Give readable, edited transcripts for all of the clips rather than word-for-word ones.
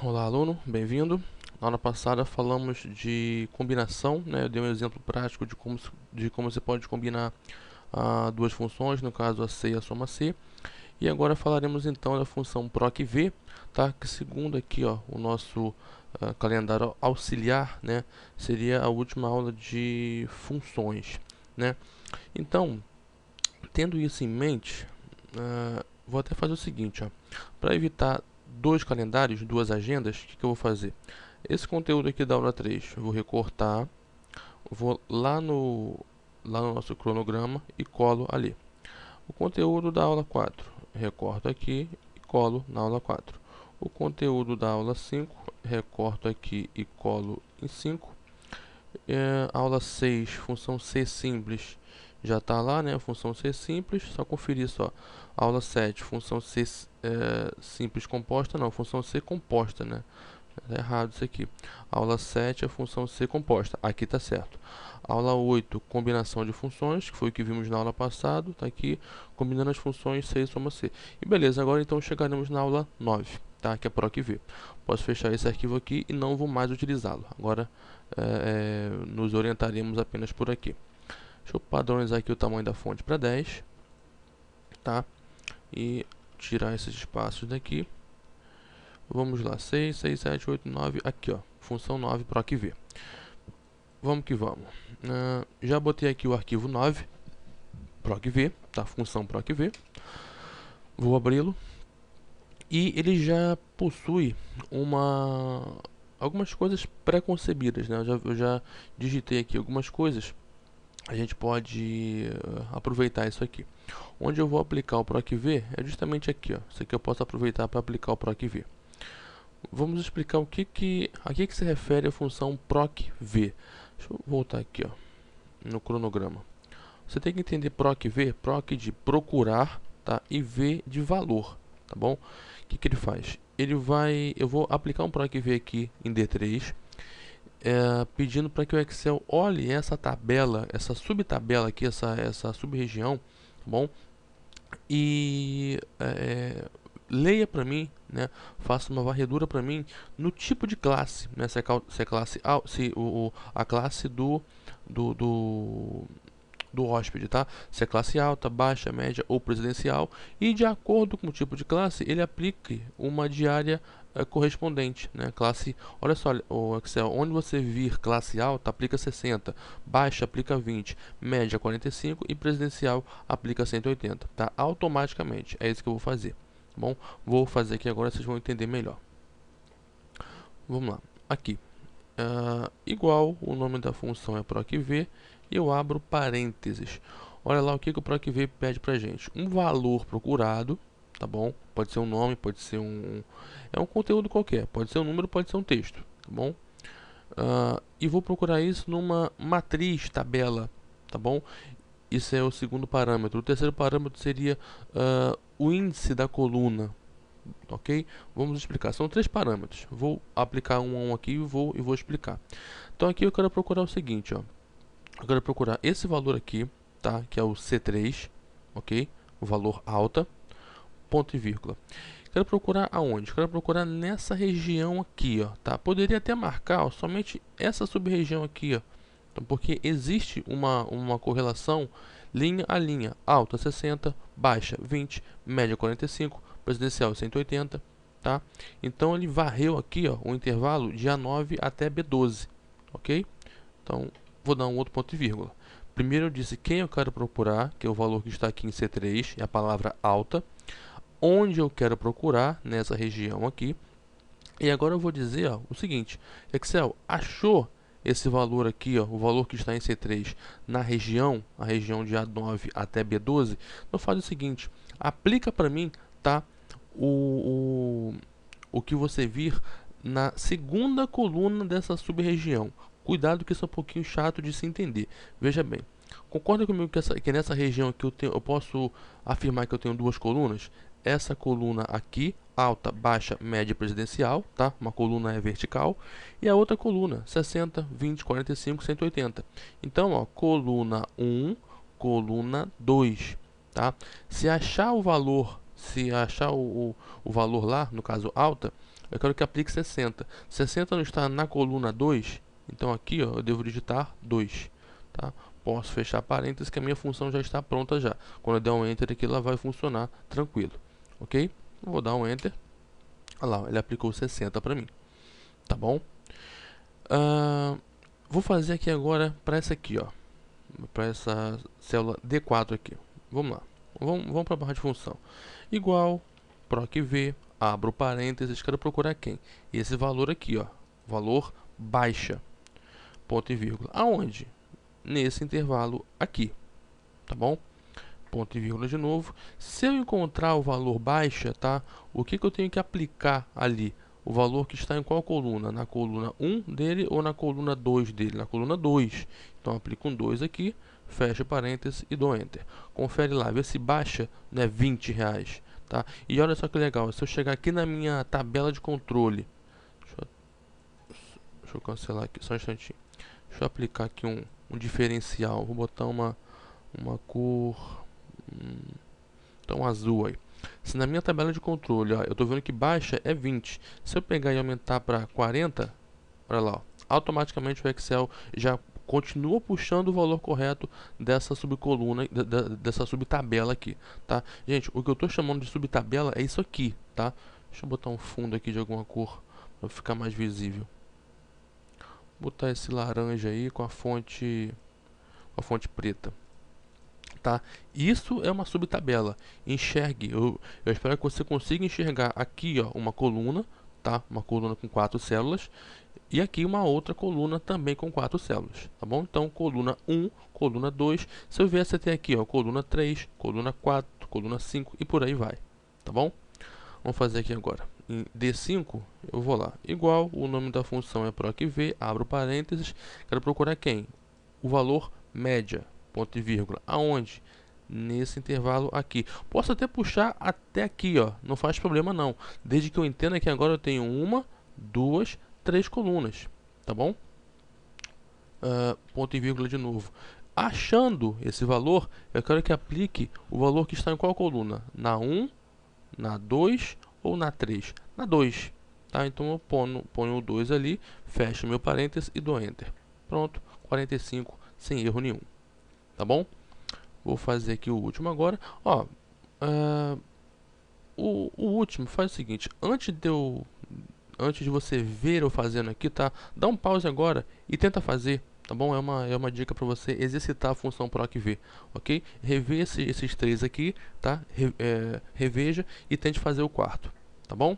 Olá, aluno, bem-vindo. Na aula passada falamos de combinação, né? Eu dei um exemplo prático de como você pode combinar duas funções, no caso a C e a soma C. E agora falaremos então da função proc_v, tá? Que segundo aqui, ó, o nosso calendário auxiliar, né, seria a última aula de funções, né? Então, tendo isso em mente, vou até fazer o seguinte, ó, para evitar dois calendários, duas agendas, o que eu vou fazer? Esse conteúdo aqui da aula 3, eu vou recortar, vou lá no nosso cronograma e colo ali. O conteúdo da aula 4, recorto aqui e colo na aula 4. O conteúdo da aula 5, recorto aqui e colo em 5. Aula 6, função C simples, já está lá, né? Função C simples, só conferir só. Aula 7, função C simples composta, não, função C composta, né? Tá errado isso aqui. Aula 7, a função C composta. Aqui está certo. Aula 8, combinação de funções, que foi o que vimos na aula passada. Está aqui, combinando as funções C e soma C. E beleza, agora então chegaremos na aula 9, tá? Que é proc_v. Posso fechar esse arquivo aqui e não vou mais utilizá-lo. Agora nos orientaremos apenas por aqui. Deixa eu padronizar aqui o tamanho da fonte para 10, tá? E tirar esses espaços daqui. Vamos lá, 6, 6, 7, 8, 9, aqui ó, função 9 proc_v. Vamos que vamos. Já botei aqui o arquivo 9 proc_v, tá? Função proc_v. Vou abri-lo. E ele já possui algumas coisas pré-concebidas, né? Eu já digitei aqui algumas coisas. A gente pode aproveitar isso aqui. Onde eu vou aplicar o proc_v é justamente aqui, ó. Isso aqui eu posso aproveitar para aplicar o proc_v. Vamos explicar a que se refere a função proc_v. Deixa eu voltar aqui, ó, no cronograma. Você tem que entender proc_v, proc de procurar, tá? E v de valor, tá bom? O que ele faz? Eu vou aplicar um proc_v aqui em D3, pedindo para que o Excel olhe essa tabela, essa subtabela aqui, essa sub-região, tá bom? E leia para mim, né? Faça uma varredura para mim no tipo de classe, né? Se é classe a classe do hóspede, tá? Se é classe alta, baixa, média ou presidencial, e de acordo com o tipo de classe, ele aplique uma diária correspondente, né? Classe, olha só, o Excel, onde você vir classe alta, aplica 60, baixa aplica 20, média 45 e presidencial aplica 180, tá? Automaticamente, é isso que eu vou fazer, tá bom? Vou fazer aqui agora, vocês vão entender melhor. Vamos lá, aqui, igual, o nome da função é proc_v, e eu abro parênteses. Olha lá o que o proc_v pede pra gente. Um valor procurado, tá bom? Pode ser um nome, pode ser é um conteúdo qualquer. Pode ser um número, pode ser um texto, tá bom? E vou procurar isso numa matriz, tabela, tá bom? Isso é o segundo parâmetro. O terceiro parâmetro seria o índice da coluna, ok? Vamos explicar. São três parâmetros. Vou aplicar um a um aqui e vou explicar. Então aqui eu quero procurar o seguinte, ó. Eu quero procurar esse valor aqui, tá? Que é o C3, ok? O valor alta, ponto e vírgula. Quero procurar aonde? Quero procurar nessa região aqui, ó, tá? Poderia até marcar, ó, somente essa sub-região aqui, ó. Então, porque existe uma correlação linha a linha. Alta 60, baixa 20, média 45, presidencial 180, tá? Então ele varreu aqui, ó, o intervalo de A9 até B12, ok? Então vou dar um outro ponto e vírgula. Primeiro eu disse quem eu quero procurar, que é o valor que está aqui em C3, é a palavra alta. Onde eu quero procurar, nessa região aqui. E agora eu vou dizer, ó, o seguinte: Excel, achou esse valor aqui, ó, o valor que está em C3 na região, a região de A9 até B12, então faz o seguinte, aplica para mim, tá, o que você vir na segunda coluna dessa sub-região. Cuidado que isso é um pouquinho chato de se entender. Veja bem, concorda comigo que nessa região aqui eu posso afirmar que eu tenho duas colunas? Essa coluna aqui, alta, baixa, média presidencial, tá? Uma coluna é vertical. E a outra coluna, 60, 20, 45, 180. Então, ó, coluna 1, coluna 2, tá? Se achar o valor, se achar o valor lá, no caso alta, eu quero que aplique 60. 60 não está na coluna 2, então aqui ó, eu devo digitar 2. Tá? Posso fechar parênteses que a minha função já está pronta já. Quando eu der um Enter aqui, ela vai funcionar tranquilo. Ok? Eu vou dar um Enter. Olha lá, ele aplicou 60 para mim. Tá bom? Vou fazer aqui agora para essa aqui, ó. Para essa célula D4 aqui. Vamos lá. Vamos para a barra de função. Igual, procv, abro parênteses, quero procurar quem? Esse valor aqui, ó. Valor baixa. Ponto e vírgula. Aonde? Nesse intervalo aqui. Tá bom? Ponto e vírgula de novo. Se eu encontrar o valor baixa, tá? O que eu tenho que aplicar ali? O valor que está em qual coluna? Na coluna 1 dele ou na coluna 2 dele? Na coluna 2. Então, aplico um 2 aqui, fecho parênteses e dou Enter. Confere lá, vê se baixa, né, R$20. Tá? E olha só que legal, se eu chegar aqui na minha tabela de controle, deixa eu cancelar aqui, só um instantinho. Deixa eu aplicar aqui um diferencial, vou botar uma cor, então azul aí. Se na minha tabela de controle, ó, eu estou vendo que baixa é 20. Se eu pegar e aumentar para 40, olha lá, ó, automaticamente o Excel já continua puxando o valor correto dessa subcoluna, dessa subtabela aqui, tá? Gente, o que eu estou chamando de subtabela é isso aqui, tá? Deixa eu botar um fundo aqui de alguma cor para ficar mais visível. Vou botar esse laranja aí com a fonte preta. Tá? Isso é uma subtabela. Enxergue. Eu espero que você consiga enxergar aqui, ó, uma coluna, tá? Uma coluna com 4 células e aqui uma outra coluna também com 4 células, tá bom? Então, coluna 1, coluna 2. Se eu viesse até aqui, ó, coluna 3, coluna 4, coluna 5 e por aí vai, tá bom? Vamos fazer aqui agora. Em D5, eu vou lá. Igual, o nome da função é procv, abro parênteses. Quero procurar quem? O valor média. Ponto e vírgula. Aonde? Nesse intervalo aqui. Posso até puxar até aqui, ó. Não faz problema não. Desde que eu entenda que agora eu tenho 1, 2, 3 colunas. Tá bom? Ponto e vírgula de novo. Achando esse valor, eu quero que aplique o valor que está em qual coluna? Na 1, na 2 ou na 3? Na 2. Tá? Então eu ponho o 2 ali, fecho meu parênteses e dou Enter. Pronto. 45 sem erro nenhum. Tá bom? Vou fazer aqui o último agora. Ó, o último faz o seguinte: antes de você ver eu fazendo aqui, tá? Dá um pause agora e tenta fazer, tá bom? É uma dica para você exercitar a função procv, ok? Rever esses 3 aqui, tá? Reveja e tente fazer o quarto, tá bom?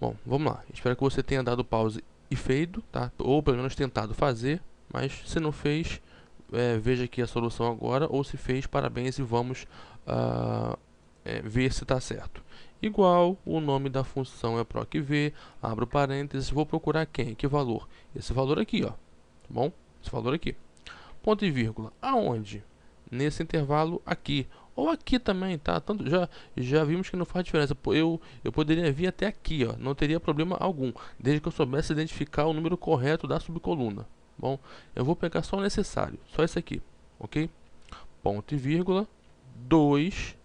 Bom, vamos lá. Espero que você tenha dado pause e feito, tá? Ou pelo menos tentado fazer, mas se não fez, veja aqui a solução agora, ou se fez, parabéns e vamos ver se está certo. Igual, o nome da função é procv, abro parênteses, vou procurar quem? Que valor? Esse valor aqui, ó, tá bom? Esse valor aqui. Ponto e vírgula, aonde? Nesse intervalo aqui, ou aqui também, tá? Tanto, já vimos que não faz diferença, eu poderia vir até aqui, ó, não teria problema algum, desde que eu soubesse identificar o número correto da subcoluna. Bom, eu vou pegar só o necessário, só esse aqui, ok? Ponto e vírgula, 2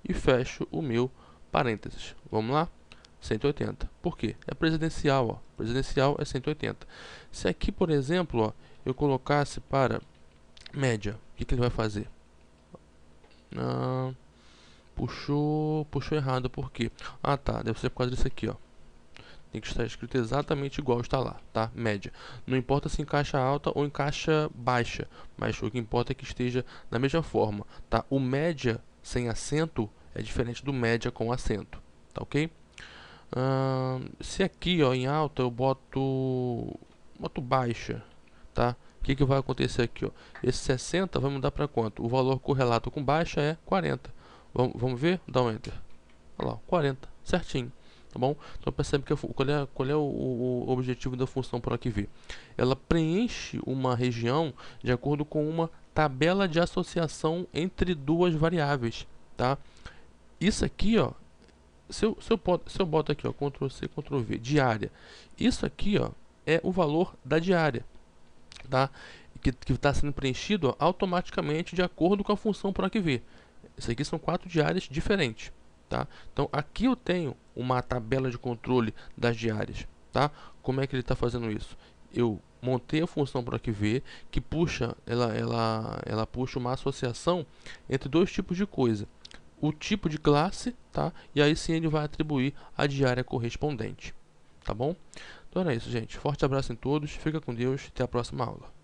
e fecho o meu parênteses. Vamos lá? 180. Por quê? É presidencial, ó. Presidencial é 180. Se aqui, por exemplo, ó, eu colocasse para média, o que ele vai fazer? Puxou errado, por quê? Ah, tá, deve ser por causa disso aqui, ó. Tem que estar escrito exatamente igual está lá, tá? Média. Não importa se em caixa alta ou em caixa baixa, mas o que importa é que esteja da mesma forma, tá? O média sem acento é diferente do média com acento, tá ok? Se aqui, ó, em alta eu boto baixa, tá? O que vai acontecer aqui, ó? Esse 60 vai mudar para quanto? O valor correlato com baixa é 40. Vamos ver? Dá um Enter. Olha lá, 40, certinho. Tá bom? Então percebe que qual é o objetivo da função procv. Ela preenche uma região de acordo com uma tabela de associação entre duas variáveis, tá? Isso aqui, ó, se eu boto aqui, ó, Ctrl C, Ctrl V, diária. Isso aqui, ó, é o valor da diária, tá? Que está sendo preenchido, ó, automaticamente de acordo com a função procv. Isso aqui são 4 diárias diferentes, tá? Então aqui eu tenho uma tabela de controle das diárias, tá? Como é que ele está fazendo isso? Eu montei a função PROC-V que puxa, ela puxa uma associação entre dois tipos de coisa. O tipo de classe, tá? E aí sim ele vai atribuir a diária correspondente, tá bom? Então é isso, gente. Forte abraço em todos, fica com Deus, até a próxima aula.